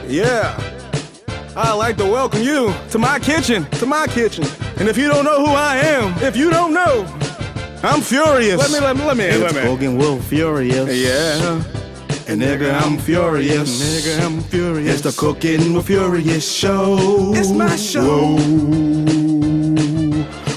Yeah, I'd like to welcome you to my kitchen, And if you don't know who I am, if you don't know, I'm furious. Let me. It's Hogan Wolf Furious. Yeah. And nigga, I'm furious. It's the Cooking with Furious show. It's my show. Whoa.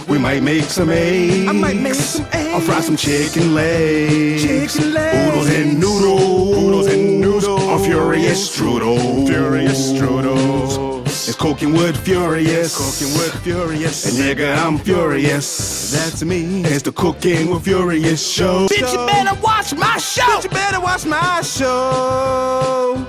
We might make some eggs. I might make some eggs. I'll fry some chicken legs. Chicken legs. Oodles and noodles. Oodles and noodles. On Furious Strudel. Furious Strudels. It's Cooking with Furious. Cooking with Furious. And nigga, I'm furious. That's me. It's the Cooking with Furious show. Bitch, you better watch my show. Bitch, you better watch my show.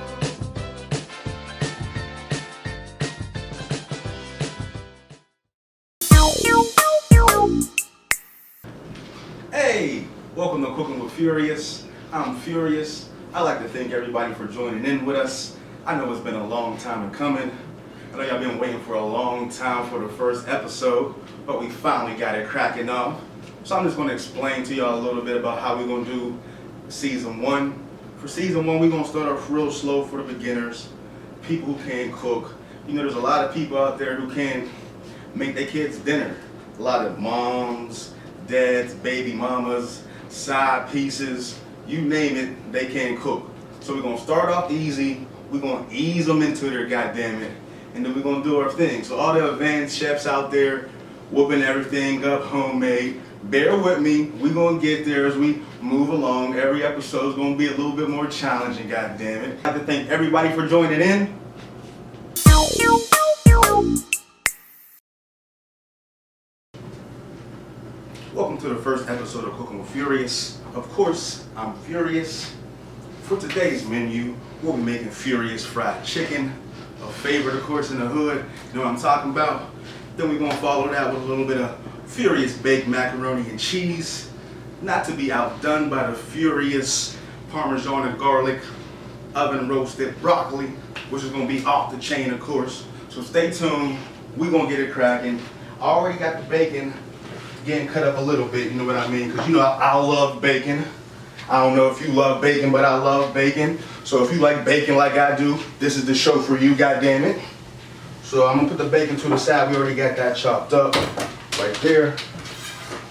Hey, welcome to Cooking with Furious. I'm Furious. I'd like to thank everybody for joining in with us. I know it's been a long time in coming. I know y'all been waiting for a long time for the first episode, but we finally got it cracking off. So I'm just going to explain to y'all a little bit about how we're going to do season 1. For season 1, we're going to start off real slow for the beginners, people who can't cook. You know, there's a lot of people out there who can't make their kids dinner. A lot of moms, dads, baby mamas, side pieces, you name it, they can't cook. So we're going to start off easy. We're going to ease them into their goddammit. And then we're going to do our thing. So all the advanced chefs out there whooping everything up homemade, bear with me. We're going to get there as we move along. Every episode is going to be a little bit more challenging, goddammit. I'd like to thank everybody for joining in. Welcome to the first episode of Cooking with Furious. Of course, I'm Furious. For today's menu, we'll be making Furious fried chicken. A favorite, of course, in the hood. You know what I'm talking about? Then we're gonna follow that with a little bit of Furious baked macaroni and cheese. Not to be outdone by the Furious Parmesan and garlic oven roasted broccoli, which is gonna be off the chain, of course. So stay tuned. We're gonna get it cracking. I already got the bacon getting cut up a little bit, you know what I mean? Because you know I love bacon. I don't know if you love bacon, but I love bacon. So if you like bacon like I do, this is the show for you, goddammit. So I'm gonna put the bacon to the side. We already got that chopped up right there.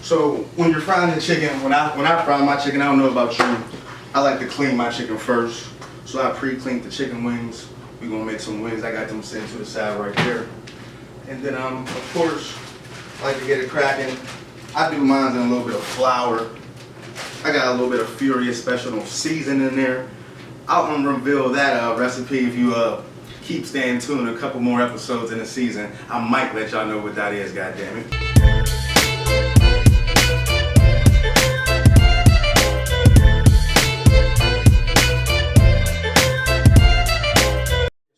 So when you're frying the chicken, when I fry my chicken, I don't know about you, I like to clean my chicken first. So I pre-cleaned the chicken wings. We're gonna make some wings. I got them sitting to the side right there. And then of course, I like to get it cracking. I do mine in a little bit of flour. I got a little bit of Furious special seasoning in there. I'll reveal that recipe if you keep staying tuned. A couple more episodes in the season, I might let y'all know what that is, goddammit.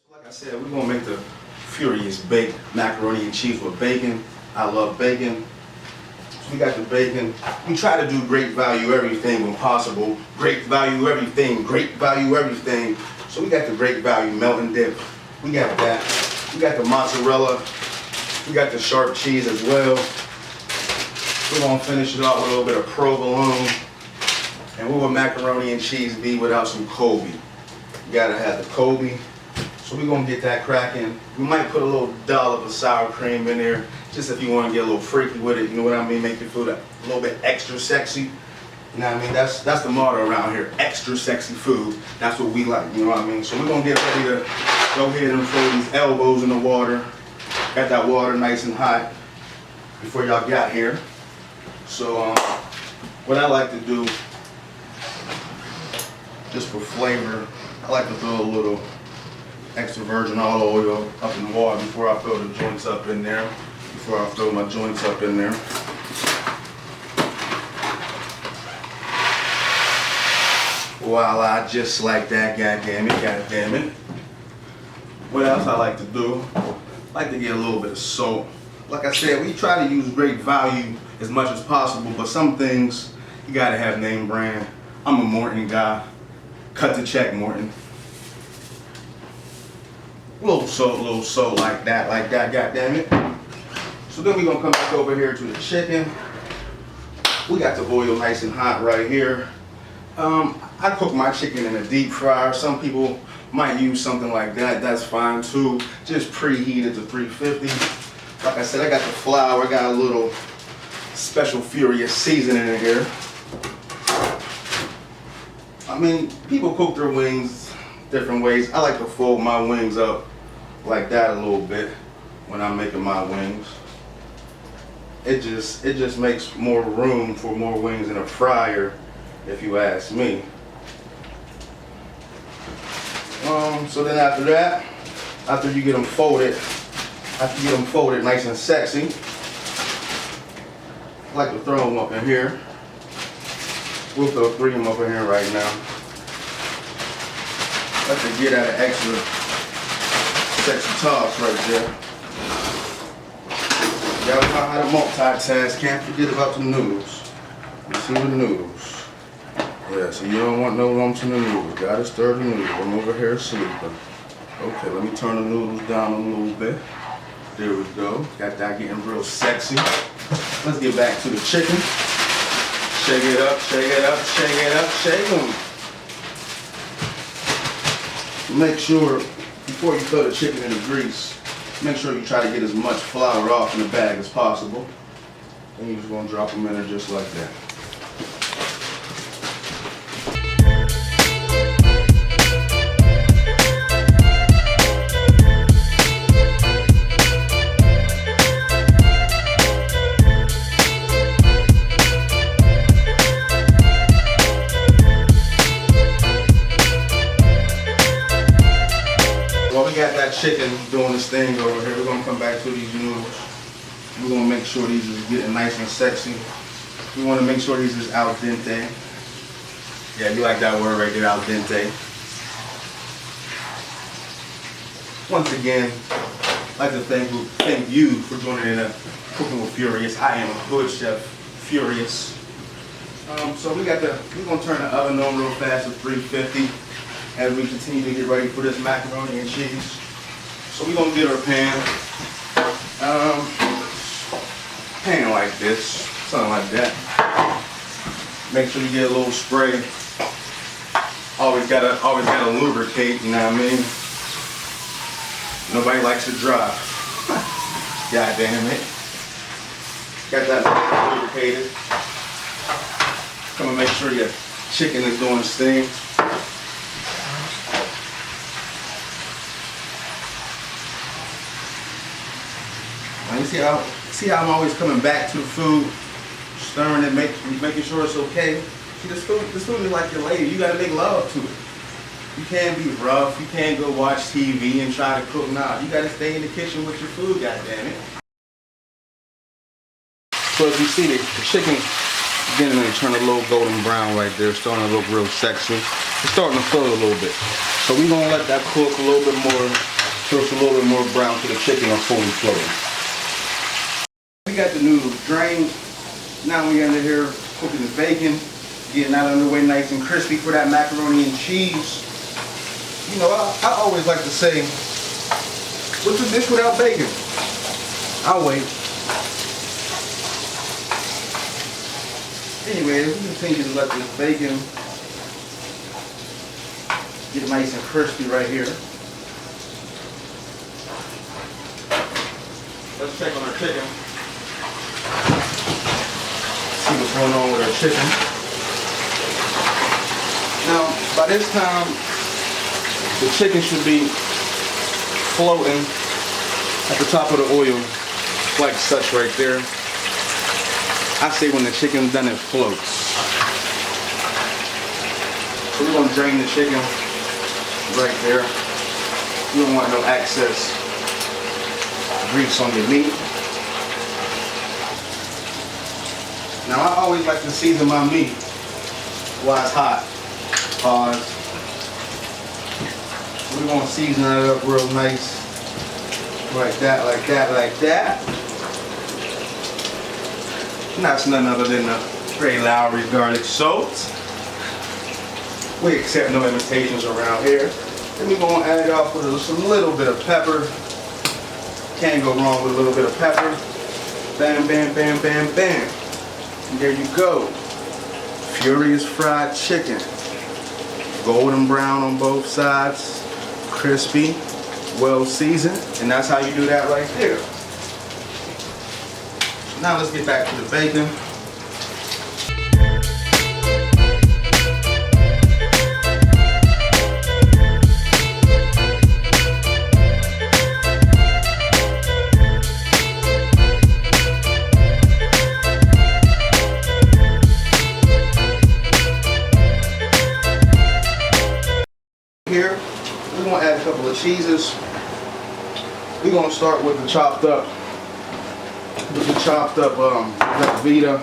Like I said, we're gonna make the Furious baked macaroni and cheese with bacon. I love bacon. We got the bacon. We try to do great value everything when possible. Great value everything, great value everything. So we got the great value melting dip. We got that. We got the mozzarella. We got the sharp cheese as well. We're gonna finish it off with a little bit of provolone. And what would macaroni and cheese be without some Kobe? You gotta have the Kobe. So we're gonna get that cracking. We might put a little dollop of sour cream in there, just if you want to get a little freaky with it, you know what I mean? Make your food a little bit extra sexy. You know what I mean? That's the motto around here, extra sexy food. That's what we like, you know what I mean? So we're gonna get ready to go ahead and throw these elbows in the water. Got that water nice and hot before y'all got here. So what I like to do, just for flavor, I like to throw a little extra virgin olive oil up in the water before I throw the joints up in there. Before I throw my joints up in there. Voila, just like that, goddammit. What else I like to do? I like to get a little bit of salt. Like I said, we try to use great value as much as possible, but some things you gotta have name brand. I'm a Morton guy. Cut the check, Morton. A little salt like that, goddammit. So then we're gonna come back over here to the chicken. We got the oil nice and hot right here. I cook my chicken in a deep fryer. Some people might use something like that. That's fine too. Just preheat it to 350. Like I said, I got the flour. I got a little special Furious seasoning in here. I mean, people cook their wings different ways. I like to fold my wings up like that a little bit when I'm making my wings. It just makes more room for more wings in a fryer, if you ask me. So then after that, after you get them folded nice and sexy, I like to throw them up in here. We'll throw 3 of them up in here right now. Let them get out of extra sexy toss right there. Y'all know how to multitask. Can't forget about the noodles. You see the noodles. Yeah, so you don't want no lumps in the noodles. Gotta stir the noodles. I'm over here sleeping. Okay, let me turn the noodles down a little bit. There we go. Got that getting real sexy. Let's get back to the chicken. Shake it up, shake it up, shake it up, shake them. Make sure, before you throw the chicken in the grease, make sure you try to get as much flour off in the bag as possible. And you're just gonna drop them in there just like that. While we got that chicken doing this thing over here, we're gonna come back to these noodles. We're gonna make sure these is getting nice and sexy. We wanna make sure these is al dente. Yeah, you like that word right there, al dente. Once again, I'd like to thank you for joining in Cooking with Furious. I am Hood Chef Furious. So we're gonna turn the oven on real fast to 350 as we continue to get ready for this macaroni and cheese. So we're gonna get our pan like this, something like that. Make sure you get a little spray. Always gotta lubricate, you know what I mean? Nobody likes to dry. God damn it. Got that lubricated. Come and make sure your chicken is doing its thing. You see how I'm always coming back to the food, stirring it, making sure it's okay. See, this food is like your lady. You gotta make love to it. You can't be rough. You can't go watch TV and try to cook. Nah, you gotta stay in the kitchen with your food, goddammit. So as you see, the chicken beginning to turn a little golden brown right there, starting to look real sexy. It's starting to float a little bit. So we're gonna let that cook a little bit more, so it's a little bit more brown so the chicken are fully floating. We got the noodles drained. Now we're under here cooking the bacon, getting that underway nice and crispy for that macaroni and cheese. You know, I always like to say, what's a dish without bacon? I'll wait. Anyway, we continue to let this bacon get nice and crispy right here. Let's check on our chicken. See what's going on with our chicken. Now, by this time, the chicken should be floating at the top of the oil, like such right there. I say when the chicken's done, it floats. So we're gonna drain the chicken right there. You don't want no excess grease on your meat. Now I always like to season my meat while it's hot. Pause. We're gonna season it up real nice. Like that, like that, like that. And that's none other than the Trey Lowry's garlic salt. We accept no imitations around here. Then we're gonna add it off with just a little bit of pepper. Can't go wrong with a little bit of pepper. Bam, bam, bam, bam, bam. And there you go. Furious fried chicken. Golden brown on both sides. crispy, well seasoned, and that's how you do that right there. Now let's get back to the bacon. Here, we're gonna add a couple of cheeses. We're gonna start with the chopped up Velveeta.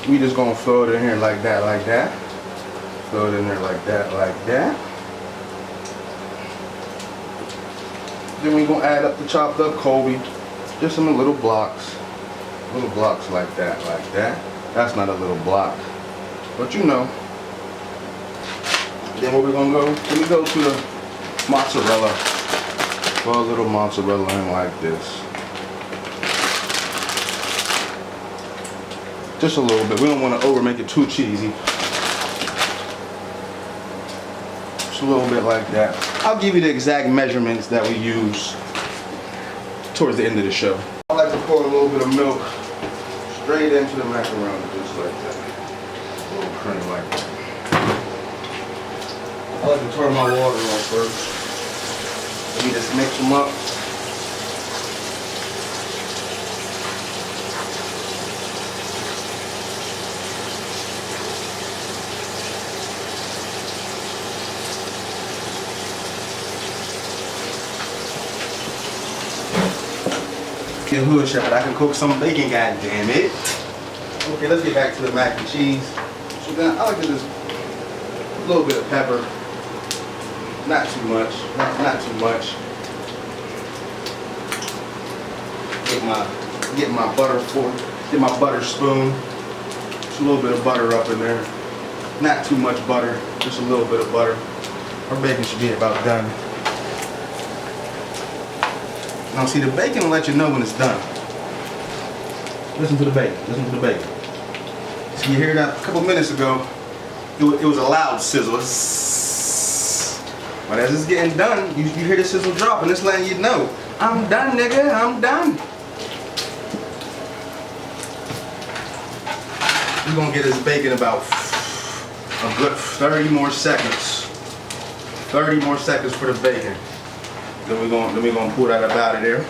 We just gonna throw it in here like that, like that. Throw it in there like that, like that. Then we're gonna add up the chopped up Colby, just in little blocks like that, like that. That's not a little block, but you know. Then where we're gonna go? Let me go to the mozzarella. Throw a little mozzarella in like this. Just a little bit. We don't want to over make it too cheesy. Just a little bit like that. I'll give you the exact measurements that we use towards the end of the show. I like to pour a little bit of milk straight into the macaroni, just like that. A little cream like that. I like to turn my water on first. Let me just mix them up. Be a hood chef, but I can cook some bacon, goddamn it. Okay, let's get back to the mac and cheese. So then I like to just a little bit of pepper. Not too much, not too much. Get my butter get my butter spoon. Just a little bit of butter up in there. Not too much butter, just a little bit of butter. Our bacon should be about done. Now see, the bacon will let you know when it's done. Listen to the bacon, listen to the bacon. So you hear that a couple minutes ago, it was a loud sizzle. But as it's getting done, you hear the sizzle drop, and it's letting you know, I'm done, nigga, I'm done. We're gonna get this bacon about a good 30 more seconds. 30 more seconds for the bacon. Then we're gonna pull that up out of there.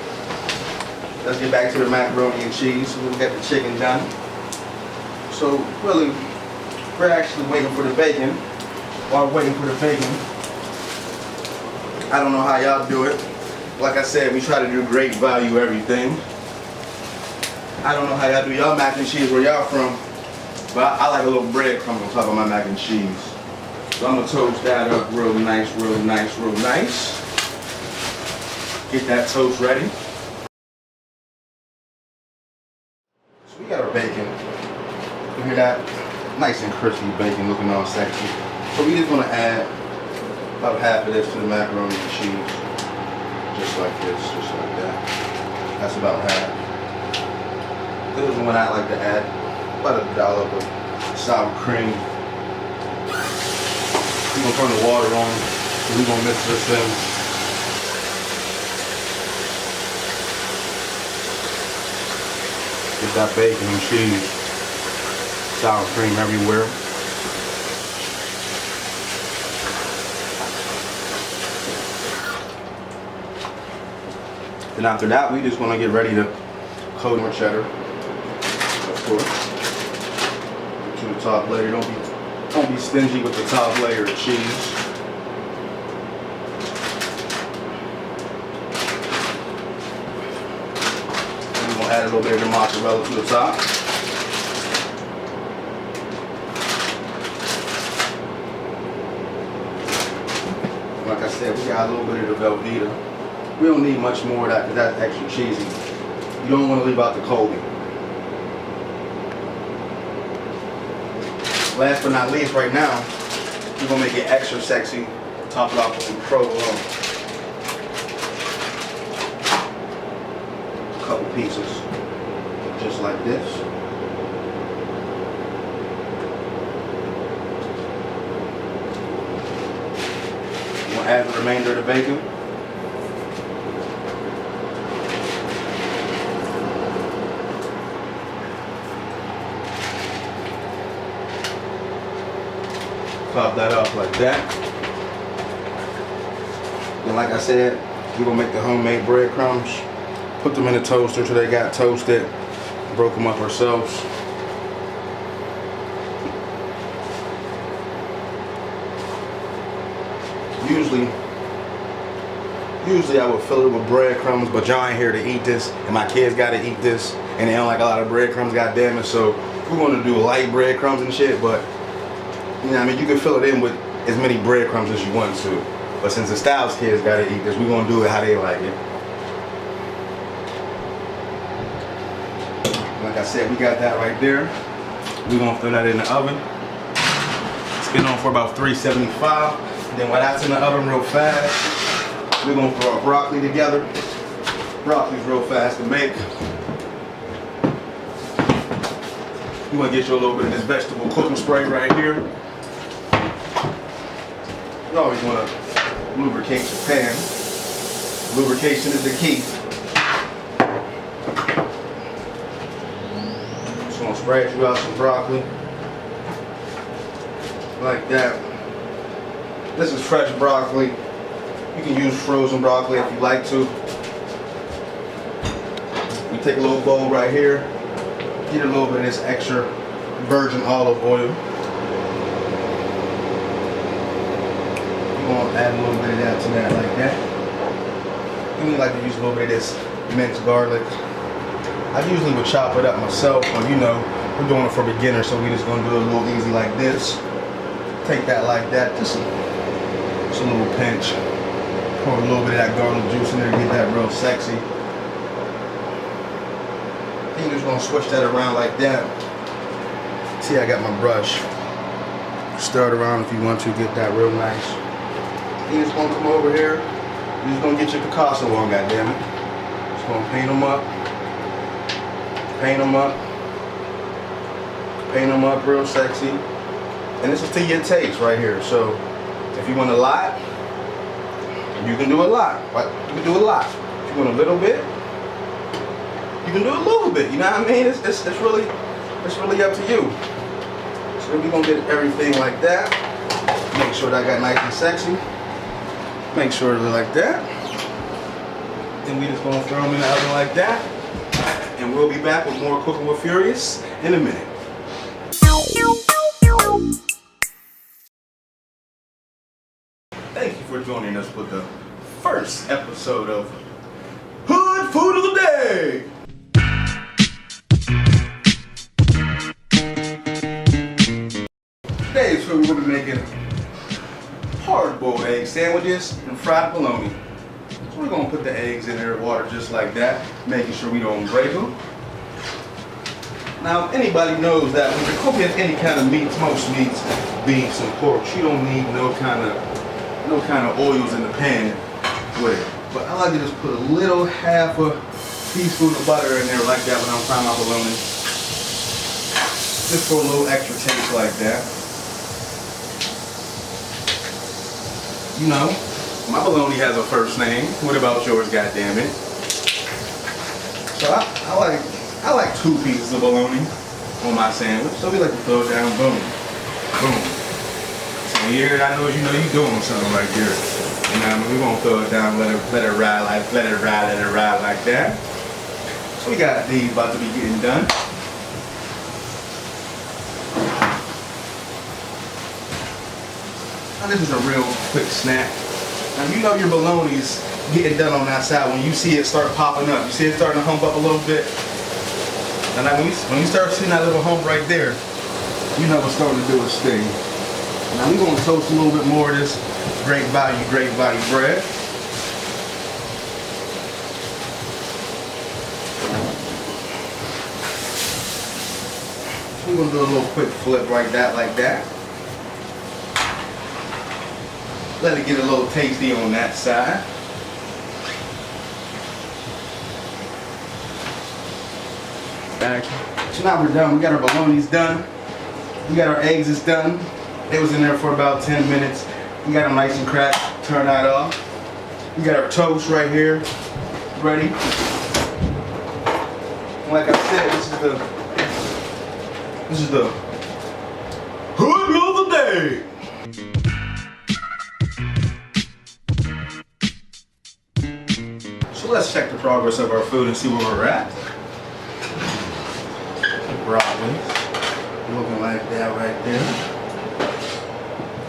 Let's get back to the macaroni and cheese. We'll get the chicken done. So really, we're actually waiting for the bacon. While we're waiting for the bacon, I don't know how y'all do it. Like I said, we try to do great value everything. I don't know how y'all do y'all mac and cheese where y'all from, but I like a little breadcrumb on top of my mac and cheese. So I'm gonna toast that up real nice, real nice, real nice. Get that toast ready. So we got our bacon. You hear that? Nice and crispy bacon looking all sexy. So we just gonna add about half of this to the macaroni and cheese. Just like this, just like that. That's about half. This is one I like to add about a dollop of sour cream. We're gonna turn the water on, so we're gonna mix this in. Get that bacon and cheese, sour cream everywhere. And after that, we just want to get ready to coat more cheddar, of course. To the top layer. Don't be stingy with the top layer of cheese. And we're gonna add a little bit of the mozzarella to the top. Like I said, we got a little bit of the Velveeta. We don't need much more of that because that's extra cheesy. You don't want to leave out the Colby. Last but not least, right now, we're going to make it extra sexy. Top it off with some provolone. A couple pieces. Just like this. We'll add the remainder of the bacon. Pop that off like that. And like I said, we're gonna make the homemade breadcrumbs. Put them in the toaster till they got toasted. Broke them up ourselves. Usually I would fill it with breadcrumbs, but y'all ain't here to eat this, and my kids gotta eat this, and they don't like a lot of breadcrumbs, goddamn it. So we're gonna do light breadcrumbs and shit, but you know what I mean, you can fill it in with as many breadcrumbs as you want to. But since the Styles kids gotta eat this, we're gonna do it how they like it. Like I said, we got that right there. We're gonna throw that in the oven. It's been on for about 375. Then while that's in the oven real fast, we're gonna throw our broccoli together. Broccoli's real fast to make. You wanna get you a little bit of this vegetable cooking spray right here. You always wanna lubricate your pan. Lubrication is the key. Just gonna spread you out some broccoli. Like that. This is fresh broccoli. You can use frozen broccoli if you like to. You take a little bowl right here. Get a little bit of this extra virgin olive oil. You're gonna add a little bit of that to that like that. And we like to use a little bit of this minced garlic. I usually would chop it up myself, but you know, we're doing it for beginners, so we just gonna do it a little easy like this. Take that like that, just a little pinch. Pour a little bit of that garlic juice in there to get that real sexy. You're just gonna switch that around like that. See, I got my brush. Stir it around if you want to get that real nice. You're just gonna come over here. You're just gonna get your Picasso on, goddammit. Just gonna paint them up. Paint them up. Paint them up real sexy. And this is to your taste right here. So if you want a lot, you can do a lot. You can do a lot. If you want a little bit, you can do a little bit. You know what I mean? It's really up to you. So we're gonna get everything like that. Make sure that I got nice and sexy. Make sure it's like that. Then we just gonna throw them in the oven like that. And we'll be back with more Cooking with Furious in a minute. Thank you for joining us with the first episode of Hood Food of the Day. Today's food we're going to be making hard-boiled egg sandwiches and fried bologna. So we're going to put the eggs in their water just like that, making sure we don't break them. Now, anybody knows that when you're cooking any kind of meats, most meats, beefs and pork, you don't need no kind of oils in the pan with it. But I like to just put a little half a teaspoon of butter in there like that when I'm frying my bologna. Just for a little extra taste like that. You know, my bologna has a first name. What about yours, goddammit? So I like 2 pieces of bologna on my sandwich. So we like to throw it down, boom, boom. So here, I know you know you're doing something right there. You know what I mean? We're gonna throw it down, let it ride like that. So we got these about to be getting done. Now this is a real quick snack. Now you know your bologna's getting done on that side when you see it start popping up. You see it starting to hump up a little bit. And now when you start seeing that little hump right there, you know it's starting to do its thing. Now we're gonna toast a little bit more of this great value bread. We're gonna do a little quick flip like that. Let it get a little tasty on that side. Back. So now we're done. We got our bologna's done. We got our eggs is done. They was in there for about 10 minutes. We got them nice and cracked. Turn that off. We got our toast right here, ready. And like I said, this is the hood meal of the day. So let's check the progress of our food and see where we're at. Broccoli, looking like that right there.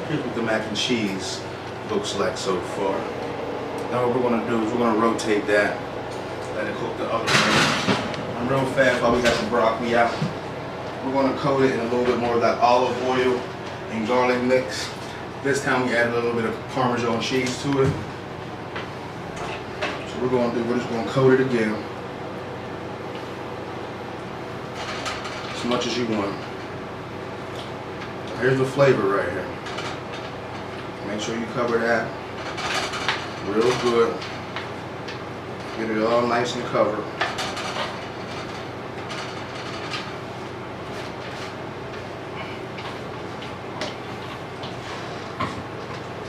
Here's what the mac and cheese looks like so far. Now what we're gonna do is we're gonna rotate that, let it cook the other way. And real fast while we got some broccoli out, we're gonna coat it in a little bit more of that olive oil and garlic mix. This time we add a little bit of Parmesan cheese to it. So we're just gonna coat it again. As much as you want. Here's the flavor right here. Make sure you cover that real good. Get it all nice and covered.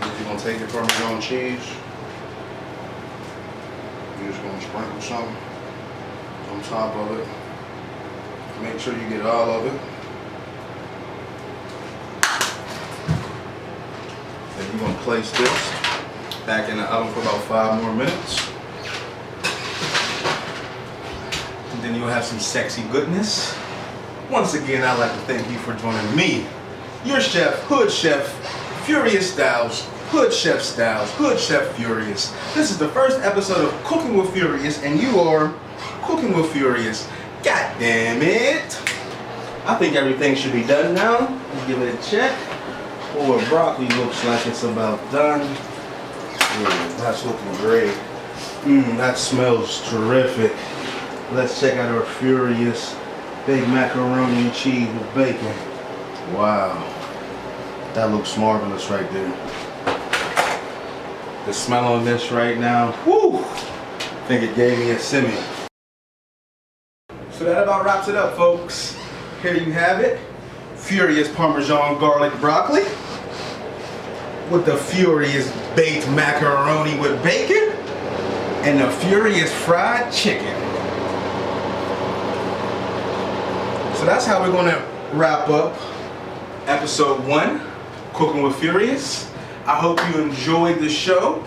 You're gonna take your Parmesan cheese. You're just gonna sprinkle some on top of it. Make sure you get all of it. Then you're gonna place this back in the oven for about 5 more minutes. And then you'll have some sexy goodness. Once again, I'd like to thank you for joining me, your chef, Hood Chef, Furious Styles, Hood Chef Styles, Hood Chef Furious. This is the first episode of Cooking with Furious, and you are Cooking with Furious. God damn it! I think everything should be done now. Let's give it a check. Oh, our broccoli looks like it's about done. That's looking great. That smells terrific. Let's check out our Furious baked macaroni and cheese with bacon. Wow. That looks marvelous right there. The smell on this right now, whoo! I think it gave me a semi. So that about wraps it up, folks. Here you have it. Furious Parmesan garlic broccoli with the Furious baked macaroni with bacon and the Furious fried chicken. So that's how we're gonna wrap up episode 1, Cooking with Furious. I hope you enjoyed the show.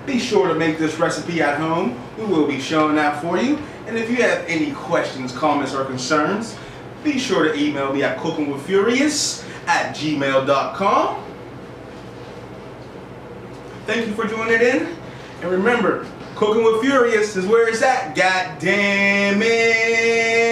Be sure to make this recipe at home. We will be showing that for you. And if you have any questions, comments, or concerns, be sure to email me at cookingwithfurious@gmail.com. Thank you for joining in. And remember, Cooking with Furious is where it's at. God damn it.